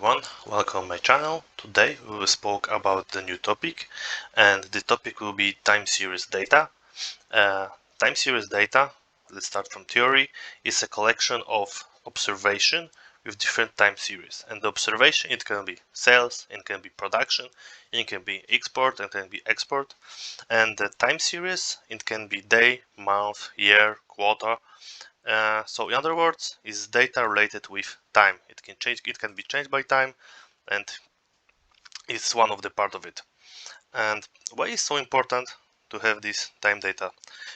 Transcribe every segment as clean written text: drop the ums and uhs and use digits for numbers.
everyone, welcome my channel. Today we will spoke about the new topic, and the topic will be time series data. Time series data, let's start from theory, is a collection of observation with different time series. And the observation, it can be sales, it can be production, it can be export, it can be export. And the time series, it can be day, month, year, quarter. So in other words, is data related with time. It can change. It can be changed by time, and it's one of the part of it. And why is so important to have this time data?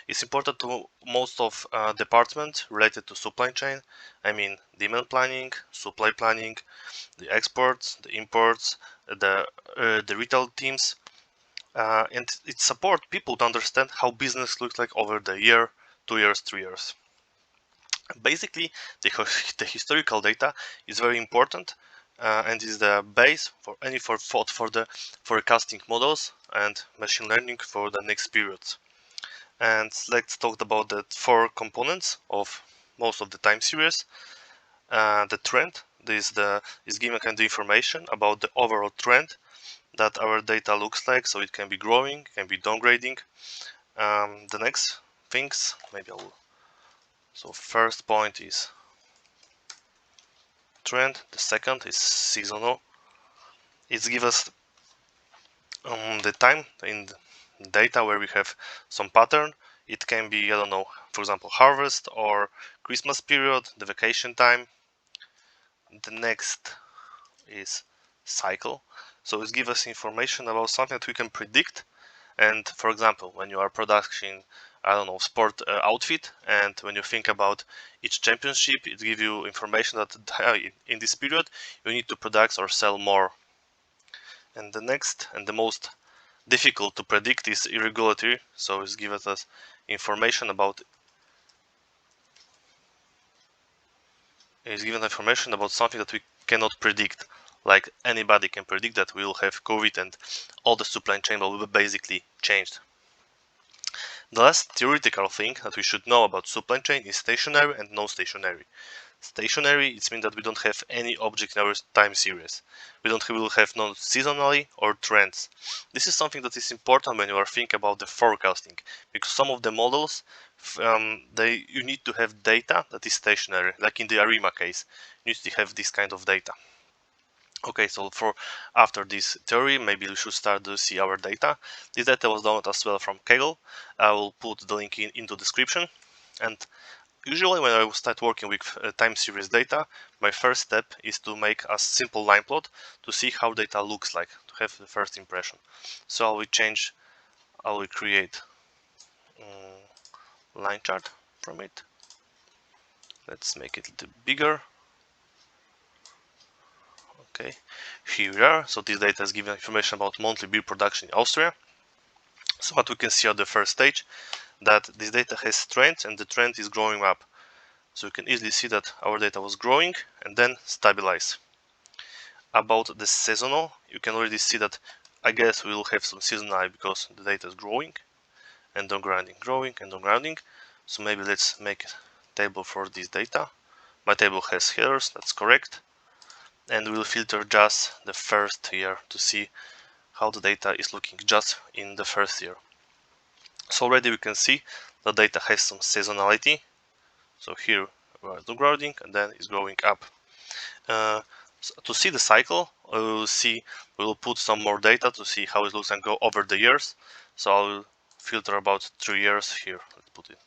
It's important to most of departments related to supply chain. I mean, demand planning, supply planning, the exports, the imports, the retail teams, and it support people to understand how business looks like over the year, 2 years, 3 years. Basically, the historical data is very important and is the base for any for the forecasting models and machine learning for the next periods. And let's talk about the four components of most of the time series. The trend is giving kind of information about the overall trend that our data looks like, so it can be growing, can be downgrading. The next things, maybe I'll. So first point is trend, the second is seasonal. It gives us the time in data where we have some pattern. It can be, I don't know, for example, harvest or Christmas period, the vacation time. The next is cycle. So it gives us information about something that we can predict. And for example, when you are production, I don't know, sport outfit, and when you think about each championship, it gives you information that in this period you need to produce or sell more. And the next and the most difficult to predict is irregularity. So it gives us information about something that we cannot predict. Like anybody can predict that we will have COVID and all the supply chain will be basically changed. The last theoretical thing that we should know about supply chain is stationary and non-stationary. Stationary, it means that we don't have any object in our time series. We will have no seasonally or trends. This is something that is important when you are thinking about the forecasting, because some of the models, you need to have data that is stationary, like in the ARIMA case, you need to have this kind of data. Okay, so after this theory, maybe we should start to see our data. This data was downloaded as well from Kaggle. I will put the link into description. And usually when I start working with time series data, my first step is to make a simple line plot to see how data looks like, to have the first impression. So I will create line chart from it. Let's make it a little bigger. Okay, here we are. So this data is giving information about monthly beer production in Austria. So what we can see at the first stage, that this data has trends and the trend is growing up. So you can easily see that our data was growing and then stabilize. About the seasonal, you can already see that I guess we will have some seasonality because the data is growing and downgrading, growing and downgrading. So maybe let's make a table for this data. My table has headers, that's correct. And we'll filter just the first year to see how the data is looking just in the first year. So already we can see the data has some seasonality. So here we are downgrading and then it's growing up. So to see the cycle, we will put some more data to see how it looks and go over the years. So I'll filter about 3 years here. Let's put it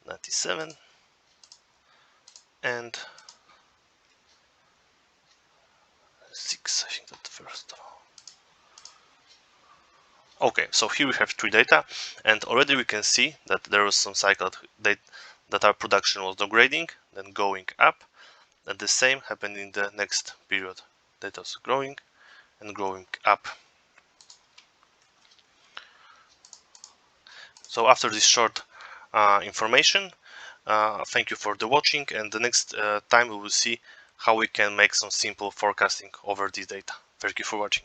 97 and 6. I think that's the first. Okay, so here we have 3 data, and already we can see that there was some cycle that our production was downgrading, then going up, and the same happened in the next period. Data was growing and growing up. So after this short information, thank you for the watching, and the next time we will see how we can make some simple forecasting over this data. Thank you for watching.